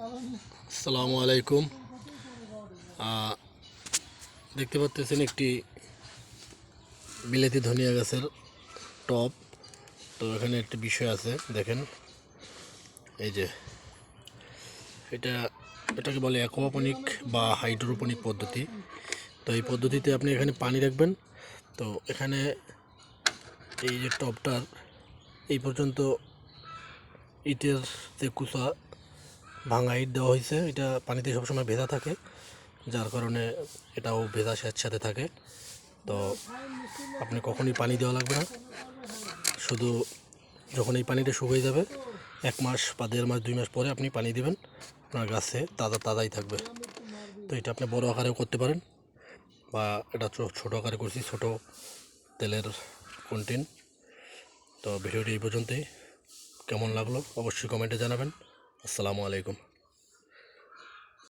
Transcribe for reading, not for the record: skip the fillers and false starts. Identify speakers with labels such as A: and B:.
A: আসসালামু আলাইকুম। দেখতে পাচ্ছেন একটি বিলেতি ধনিয়া গাছের টব। তো এখানে একটি বিষয় আছে, দেখেন এই যে এটা এটাকে বলে অ্যাকোয়াপনিক বা হাইড্রোপনিক পদ্ধতি। তো এই পদ্ধতিতে আপনি এখানে পানি রাখবেন। তো এখানে এই যে টবটার এই পর্যন্ত ইটের যে কুচা ভাঙা ইট দেওয়া হয়েছে, এটা পানিতে সবসময় ভেজা থাকে, যার কারণে এটাও ভেজা স্যাঁতস্যাঁতে থাকে। তো আপনি কখনই পানি দেওয়া লাগবে না, শুধু যখন এই পানিটা শুকিয়ে যাবে 1 মাস বা 1.5 মাস 2 মাস পরে আপনি পানি দিবেন, আপনার গাছে তাজা তাজাই থাকবে। তো এটা আপনি বড় আকারেও করতে পারেন, বা এটা ছোটো আকারে করছি, ছোটো তেলের কন্টেন। তো ভিডিওটি এই পর্যন্তই। কেমন লাগলো অবশ্যই কমেন্টে জানাবেন। আসসালামু আলাইকুম।